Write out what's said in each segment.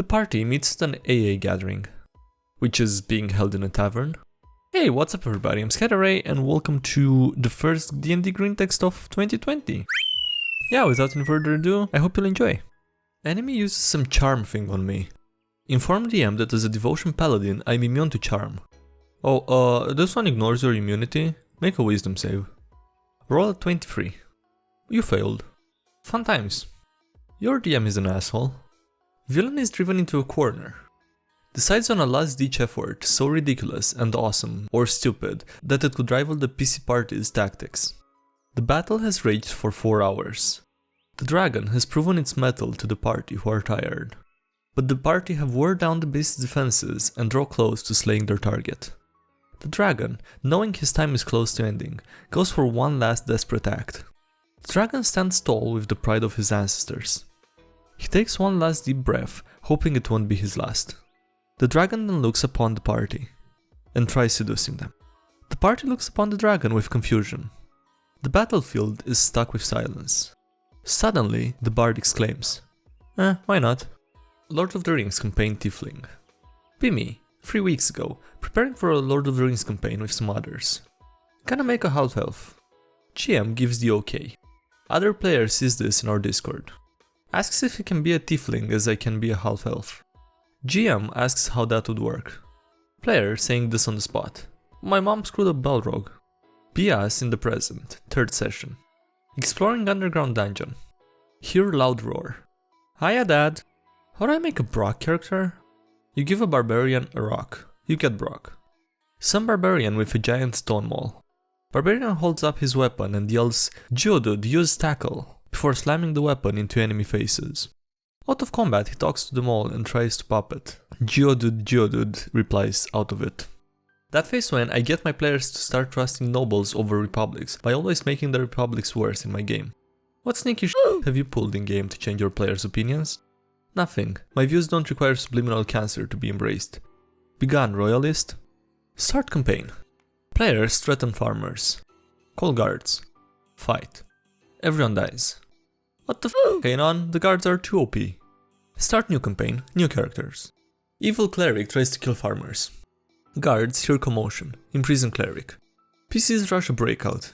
The party meets at an AA gathering, which is being held in a tavern. Hey, what's up everybody, I'm SkyDieRay and welcome to the first DnDGreentext of 2020. Yeah, without any further ado, I hope you'll enjoy. Enemy uses some charm thing on me. Inform DM that as a devotion paladin, I'm immune to charm. Oh, this one ignores your immunity. Make a wisdom save. Roll a 23. You failed. Fun times. Your DM is an asshole. Villain is driven into a corner. Decides on a last-ditch effort so ridiculous and awesome, or stupid, that it could rival the PC party's tactics. The battle has raged for 4 hours. The dragon has proven its mettle to the party who are tired. But the party have wore down the beast's defenses and draw close to slaying their target. The dragon, knowing his time is close to ending, goes for one last desperate act. The dragon stands tall with the pride of his ancestors. He takes one last deep breath, hoping it won't be his last. The dragon then looks upon the party, and tries seducing them. The party looks upon the dragon with confusion. The battlefield is stuck with silence. Suddenly, the bard exclaims, why not? Lord of the Rings campaign tiefling. Be me, 3 weeks ago, preparing for a Lord of the Rings campaign with some others. Gonna make a half elf. GM gives the OK. Other players sees this in our Discord. Asks if he can be a tiefling as I can be a half elf. GM asks how that would work. Player saying this on the spot. My mom screwed up Balrog. Be us in the present, 3rd session. Exploring underground dungeon. Hear loud roar. Hiya dad. How do I make a Brock character? You give a barbarian a rock. You get Brock. Some barbarian with a giant stone maul. Barbarian holds up his weapon and yells, Geodude, use tackle, before slamming the weapon into enemy faces. Out of combat, he talks to them all and tries to pop it. Geodude replies out of it. That phase when I get my players to start trusting nobles over republics by always making the republics worse in my game. What sneaky shit have you pulled in game to change your players' opinions? Nothing. My views don't require subliminal cancer to be embraced. Begun, royalist. Start campaign. Players threaten farmers. Call guards. Fight. Everyone dies. What the f*** going on? The guards are too OP. Start new campaign, new characters. Evil cleric tries to kill farmers. Guards hear commotion, imprison cleric. PCs rush a breakout.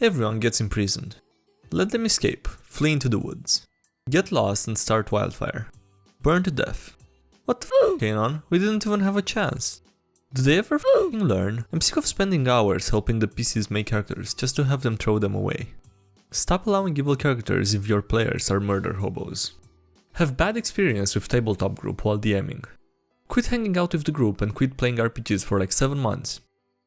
Everyone gets imprisoned. Let them escape, flee into the woods. Get lost and start wildfire. Burn to death. What the f*** going on? We didn't even have a chance. Do they ever f***ing learn? I'm sick of spending hours helping the PCs make characters just to have them throw them away. Stop allowing evil characters if your players are murder hobos. Have bad experience with Tabletop group while DMing. Quit hanging out with the group and quit playing RPGs for like 7 months.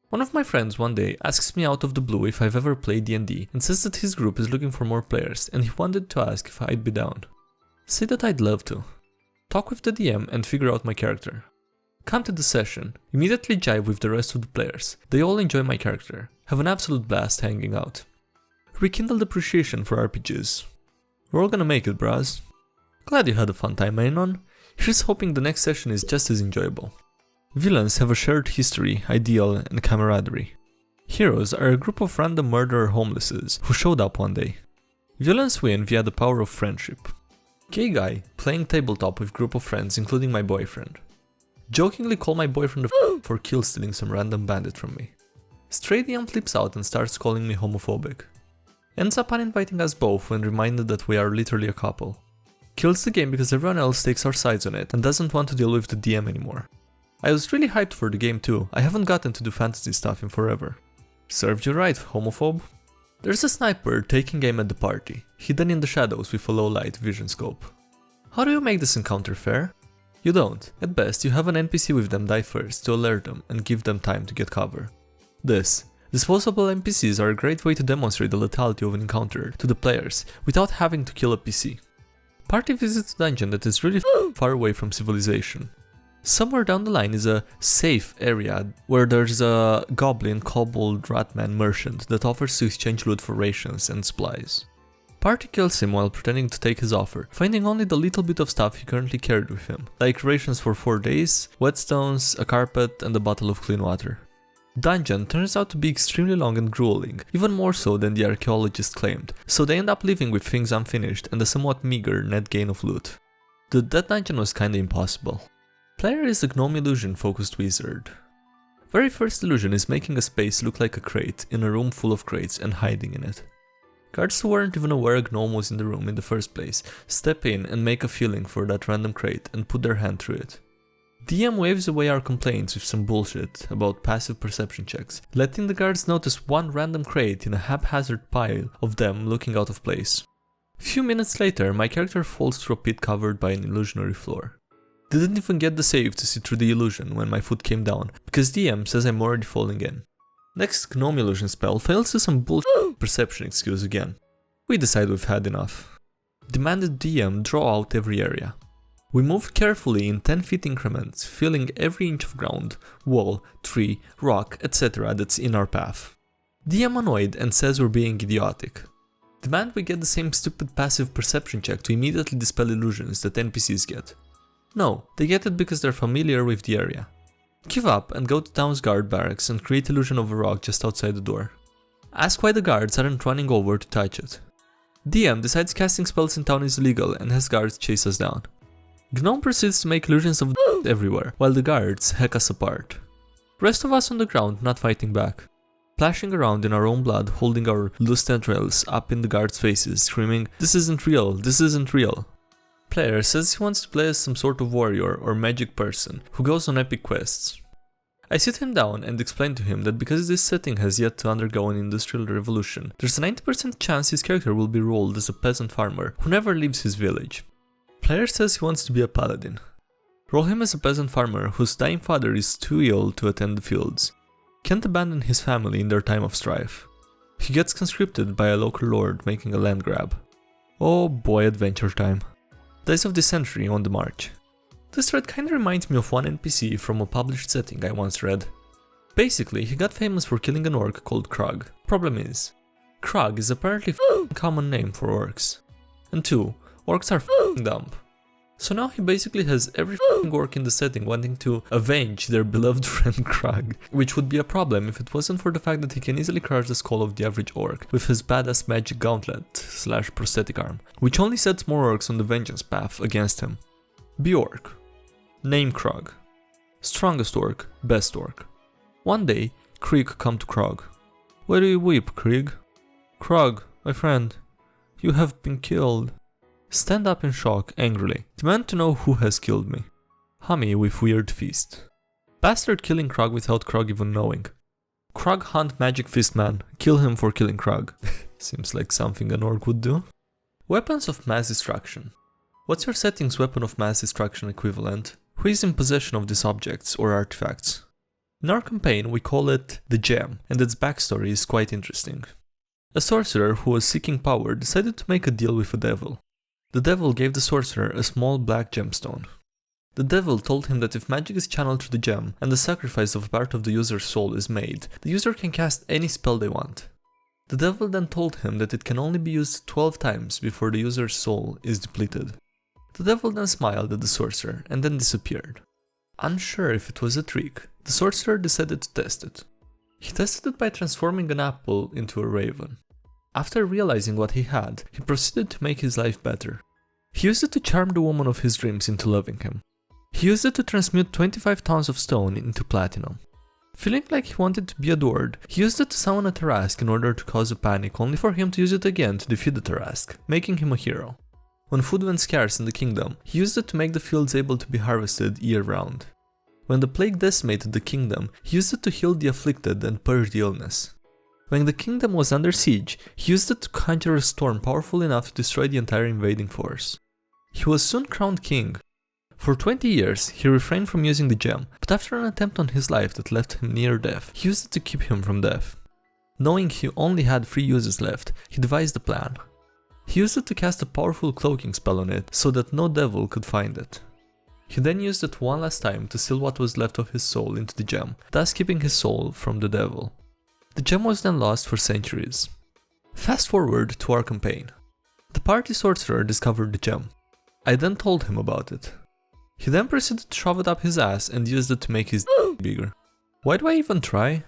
One of my friends one day asks me out of the blue if I've ever played D&D and says that his group is looking for more players and he wanted to ask if I'd be down. Say that I'd love to. Talk with the DM and figure out my character. Come to the session, immediately jive with the rest of the players. They all enjoy my character. Have an absolute blast hanging out. Rekindled appreciation for RPGs. We're all gonna make it, bros. Glad you had a fun time, Anon. Here's hoping the next session is just as enjoyable. Villains have a shared history, ideal, and camaraderie. Heroes are a group of random murderer homelesses who showed up one day. Villains win via the power of friendship. Gay guy playing tabletop with group of friends including my boyfriend. Jokingly call my boyfriend a for kill stealing some random bandit from me. Stray DM flips out and starts calling me homophobic. Ends up uninviting us both when reminded that we are literally a couple. Kills the game because everyone else takes our sides on it and doesn't want to deal with the DM anymore. I was really hyped for the game too, I haven't gotten to do fantasy stuff in forever. Served you right, homophobe. There's a sniper taking aim at the party, hidden in the shadows with a low light vision scope. How do you make this encounter fair? You don't. At best, you have an NPC with them die first to alert them and give them time to get cover. Disposable NPCs are a great way to demonstrate the lethality of an encounter to the players without having to kill a PC. Party visits a dungeon that is really far away from civilization. Somewhere down the line is a safe area where there's a goblin, kobold, ratman merchant that offers to exchange loot for rations and supplies. Party kills him while pretending to take his offer, finding only the little bit of stuff he currently carried with him, like rations for 4 days, whetstones, a carpet, and a bottle of clean water. Dungeon turns out to be extremely long and grueling, even more so than the archaeologist claimed, so they end up leaving with things unfinished and a somewhat meager net gain of loot. The Dead Dungeon was kinda impossible. Player is a gnome illusion focused wizard. Very first illusion is making a space look like a crate in a room full of crates and hiding in it. Guards who weren't even aware a gnome was in the room in the first place step in and make a feeling for that random crate and put their hand through it. DM waves away our complaints with some bullshit about passive perception checks, letting the guards notice one random crate in a haphazard pile of them looking out of place. A few minutes later, my character falls through a pit covered by an illusionary floor. Didn't even get the save to see through the illusion when my foot came down, because DM says I'm already falling in. Next gnome illusion spell fails to some bullshit perception excuse again. We decide we've had enough. Demanded DM draw out every area. We moved carefully in 10 feet increments, filling every inch of ground, wall, tree, rock, etc. that's in our path. DM annoyed and says we're being idiotic. Demand we get the same stupid passive perception check to immediately dispel illusions that NPCs get. No, they get it because they're familiar with the area. Give up and go to town's guard barracks and create illusion of a rock just outside the door. Ask why the guards aren't running over to touch it. DM decides casting spells in town is illegal and has guards chase us down. Gnome proceeds to make illusions of everywhere, while the guards hack us apart. Rest of us on the ground not fighting back. Splashing around in our own blood, holding our loose tendrils up in the guards' faces, screaming, "This isn't real, this isn't real." Player says he wants to play as some sort of warrior or magic person who goes on epic quests. I sit him down and explain to him that because this setting has yet to undergo an industrial revolution, there's a 90% chance his character will be rolled as a peasant farmer who never leaves his village. Player says he wants to be a paladin. Roll him as a peasant farmer whose dying father is too ill to attend the fields. Can't abandon his family in their time of strife. He gets conscripted by a local lord making a land grab. Oh boy, adventure time. Days of the Century on the march. This thread kinda reminds me of one NPC from a published setting I once read. Basically, he got famous for killing an orc called Krug. Problem is, Krug is apparently a common name for orcs. And 2, orcs are dumb. So now he basically has every orc in the setting wanting to avenge their beloved friend Krug, which would be a problem if it wasn't for the fact that he can easily crush the skull of the average orc with his badass magic gauntlet / prosthetic arm, which only sets more orcs on the vengeance path against him. Be orc. Name Krug. Strongest orc, best orc. One day, Krieg come to Krug. Why do you weep, Krieg? Krug, my friend, you have been killed. Stand up in shock, angrily. Demand to know who has killed me. Hummy with weird feast. Bastard killing Krug without Krug even knowing. Krug hunt magic fist man. Kill him for killing Krug. Seems like something an orc would do. Weapons of mass destruction. What's your setting's weapon of mass destruction equivalent? Who is in possession of these objects or artifacts? In our campaign we call it the Gem, and its backstory is quite interesting. A sorcerer who was seeking power decided to make a deal with a devil. The devil gave the sorcerer a small black gemstone. The devil told him that if magic is channeled through the gem and the sacrifice of part of the user's soul is made, the user can cast any spell they want. The devil then told him that it can only be used 12 times before the user's soul is depleted. The devil then smiled at the sorcerer and then disappeared. Unsure if it was a trick, the sorcerer decided to test it. He tested it by transforming an apple into a raven. After realizing what he had, he proceeded to make his life better. He used it to charm the woman of his dreams into loving him. He used it to transmute 25 tons of stone into platinum. Feeling like he wanted to be adored, he used it to summon a Tarrasque in order to cause a panic, only for him to use it again to defeat the Tarrasque, making him a hero. When food went scarce in the kingdom, he used it to make the fields able to be harvested year-round. When the plague decimated the kingdom, he used it to heal the afflicted and purge the illness. When the kingdom was under siege, he used it to conjure a storm powerful enough to destroy the entire invading force. He was soon crowned king. For 20 years, he refrained from using the gem, but after an attempt on his life that left him near death, he used it to keep him from death. Knowing he only had 3 uses left, he devised a plan. He used it to cast a powerful cloaking spell on it so that no devil could find it. He then used it one last time to seal what was left of his soul into the gem, thus keeping his soul from the devil. The gem was then lost for centuries. Fast forward to our campaign. The party sorcerer discovered the gem. I then told him about it. He then proceeded to shove it up his ass and used it to make his bigger. Why do I even try?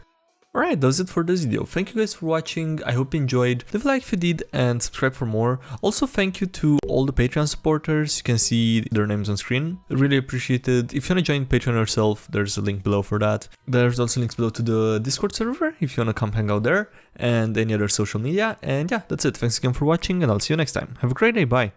Alright, that was it for this video. Thank you guys for watching, I hope you enjoyed. Leave a like if you did and subscribe for more. Also thank you to all the Patreon supporters, you can see their names on screen. Really appreciate it. If you want to join Patreon yourself, there's a link below for that. There's also links below to the Discord server if you want to come hang out there, and any other social media. And yeah, that's it. Thanks again for watching and I'll see you next time. Have a great day, bye!